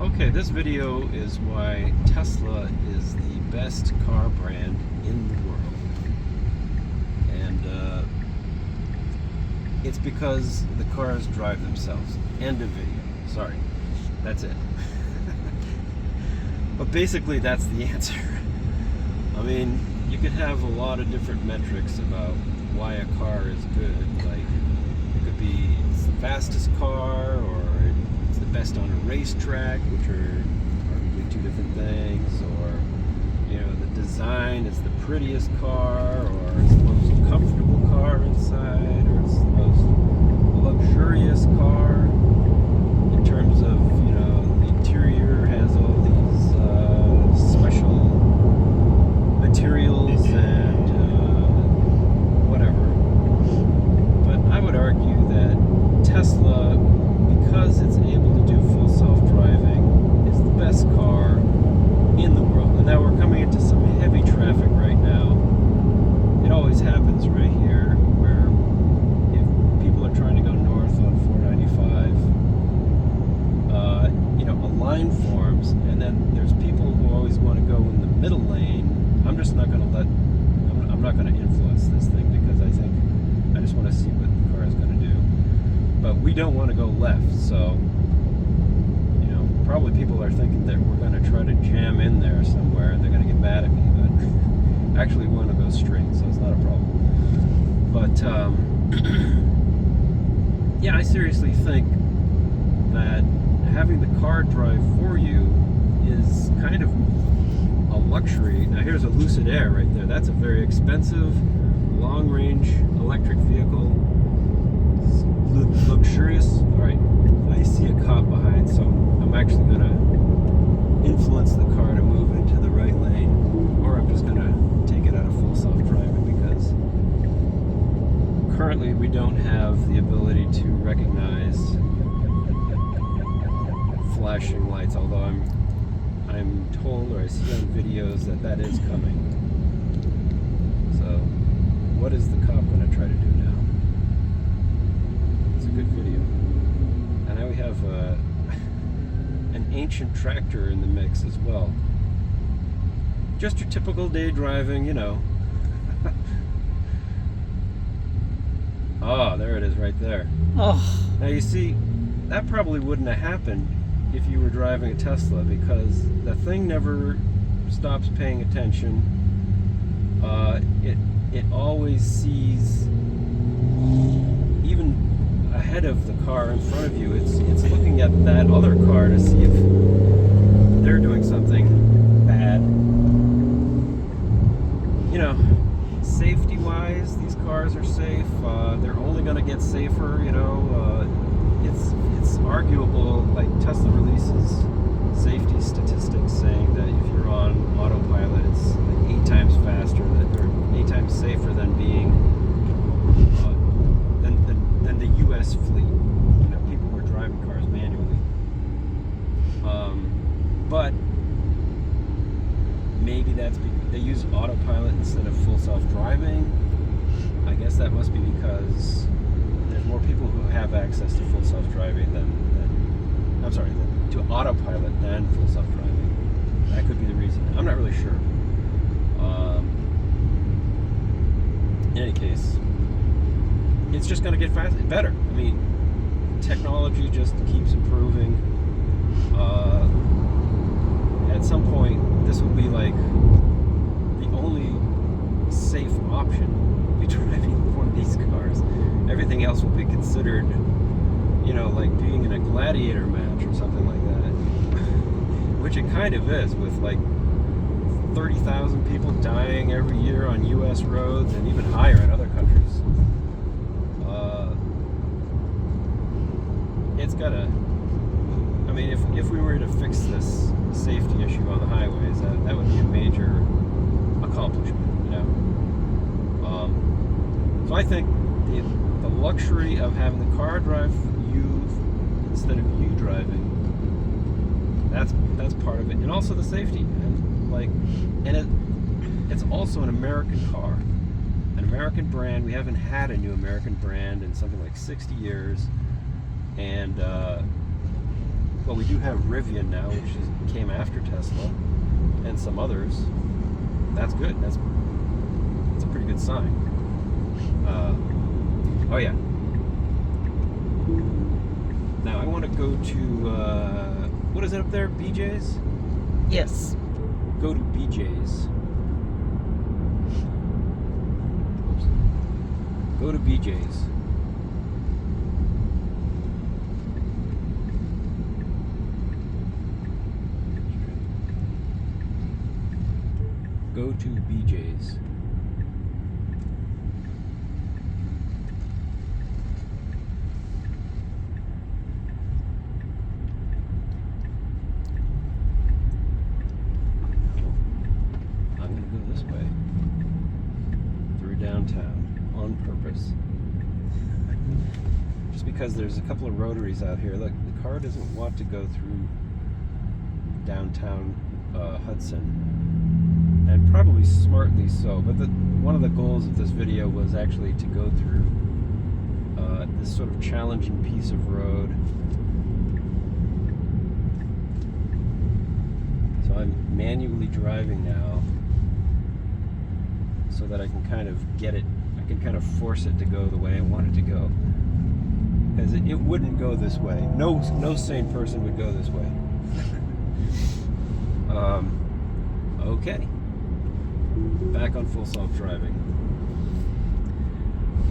Okay, this video is why Tesla is the best car brand in the world. And it's because the cars drive themselves. End of video. Sorry. That's it. But basically, that's the answer. I mean, you could have a lot of different metrics about why a car is good. Like, it could be it's the fastest car, or it's the best on a racetrack, which are arguably two different things, or, the design is the prettiest car, or it's the most comfortable car inside, or it's the most luxurious car in terms of, the interior has all these special materials and whatever. But I would argue that Tesla, because it's able to do full self-driving, is the best car in the world. And now we're coming into some heavy traffic right now. It always happens right here, where if people are trying to go north on 495, a line forms, and then there's people who always want to go in the middle lane. I'm just not going to I'm not going to influence this thing, because I just want to see what the car is going to do. But we don't want to go left, so, probably people are thinking that we're going to try to jam in there somewhere and they're going to get mad at me, but actually we want to go straight, so it's not a problem. But, yeah, I seriously think that having the car drive for you is kind of a luxury. Now here's a Lucid Air right there. That's a very expensive, long-range electric vehicle. Luxurious. Alright, I see a cop behind, so I'm actually going to influence the car to move into the right lane, or I'm just going to take it out of full self-driving, because currently we don't have the ability to recognize flashing lights, although I'm told, or I see on videos, that is coming. So what is the cop going to try to do now? It's a good video. And now we have an ancient tractor in the mix as well. Just your typical day driving, Oh, there it is right there. Oh, Now you see, that probably wouldn't have happened if you were driving a Tesla, because the thing never stops paying attention. It always sees, even ahead of the car in front of you, it's looking at that other car to see if they're doing something bad. Safety wise, these cars are safe. They're only going to get safer. It's arguable. Like, Tesla releases safety statistics saying that if you're on autopilot, it's like 8 times faster, or 8 times safer than being than the U.S. fleet. People who are driving cars manually. But maybe that's because they use autopilot instead of full self-driving. I guess that must be because there's more people who have access to full self-driving than to autopilot than full self-driving. That could be the reason. I'm not really sure. In any case, it's just going to get better. I mean, technology just keeps improving. At some point, this will be like the only safe option to be driving one of these cars. Everything else will be considered, like being in a gladiator match or something like that. Which it kind of is, with like 30,000 people dying every year on U.S. roads, and even higher in other countries. It's gotta. I mean, if we were to fix this safety issue on the highways, that would be a major accomplishment. So I think the luxury of having the car drive you instead of you driving, that's part of it, and also the safety, it's also an American car, an American brand. We haven't had a new American brand in something like 60 years, and Well, we do have Rivian now, which came after Tesla, and some others. That's good. That's a pretty good sign. Oh yeah. Now I want to go to what is it up there? BJ's? Yes. Go to BJ's. Oops. Go to BJ's. Go to BJ's. I'm going to go this way. Through downtown. On purpose. Just because there's a couple of rotaries out here. Look, the car doesn't want to go through downtown Hudson. And probably smartly so. But one of the goals of this video was actually to go through this sort of challenging piece of road. So I'm manually driving now so that I can kind of get it, I can kind of force it to go the way I want it to go. Because it wouldn't go this way. No sane person would go this way. Okay. Back on full self-driving.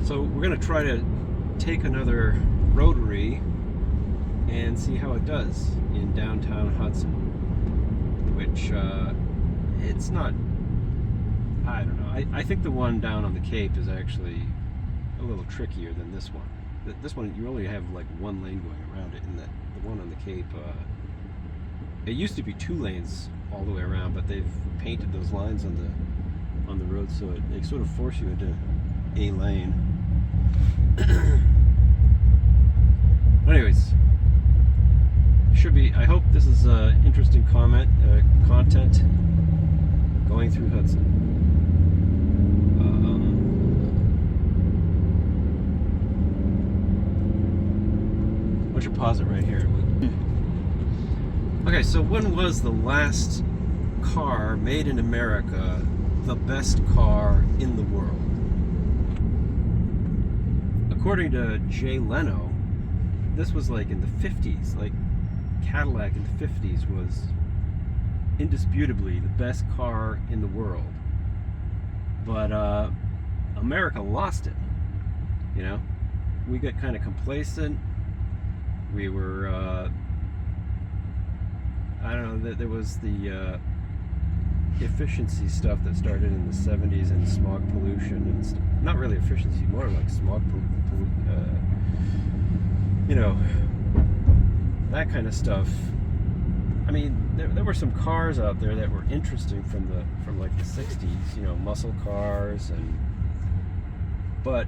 So we're going to try to take another rotary and see how it does in downtown Hudson, which it's not, I don't know, I think the one down on the Cape is actually a little trickier than this one. This one, you only have like one lane going around it, and the one on the Cape, it used to be 2 lanes all the way around, but they've painted those lines on the road, so they sort of force you into a lane. Anyways, should be. I hope this is interesting content going through Hudson. I should pause it right here. Okay, so when was the last car made in America the best car in the world? According to Jay Leno, this was like in the 50s. Like Cadillac in the 50s was indisputably the best car in the world. But America lost it. You know, we got kind of complacent. We were, I don't know, there was the efficiency stuff that started in the 70s and smog pollution and not really efficiency, more like smog you know, that kind of stuff. I mean, there were some cars out there that were interesting from like the 60s, you know, muscle cars, but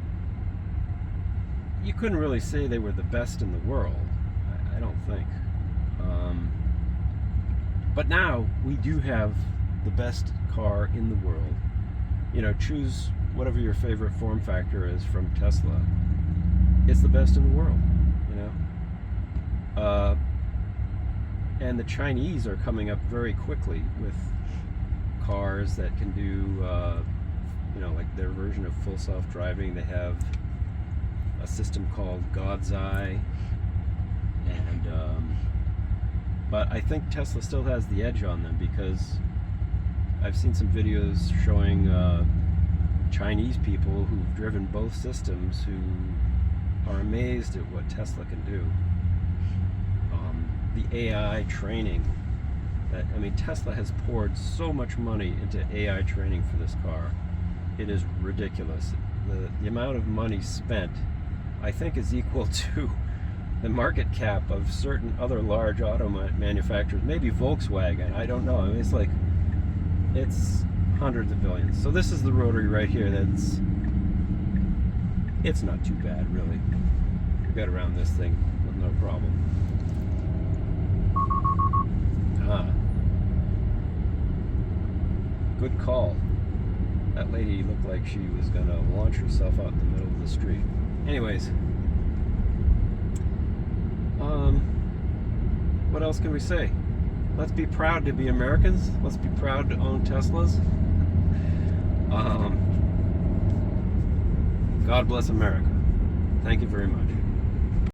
you couldn't really say they were the best in the world. I don't think. But now we do have the best car in the world. You know, choose whatever your favorite form factor is from Tesla. It's the best in the world, you know. And the Chinese are coming up very quickly with cars that can do, you know, like their version of full self-driving. They have a system called God's Eye, and but I think Tesla still has the edge on them, because I've seen some videos showing Chinese people who've driven both systems who are amazed at what Tesla can do. The AI training, I mean, Tesla has poured so much money into AI training for this car. It is ridiculous. The amount of money spent, I think, is equal to the market cap of certain other large auto manufacturers, maybe Volkswagen, I don't know. I mean, it's hundreds of billions. So this is the rotary right here. It's not too bad, really. We got around this thing with no problem. Good call. That lady looked like she was gonna launch herself out in the middle of the street. Anyways, what else can we say? Let's be proud to be Americans. Let's be proud to own Teslas. God bless America. Thank you very much.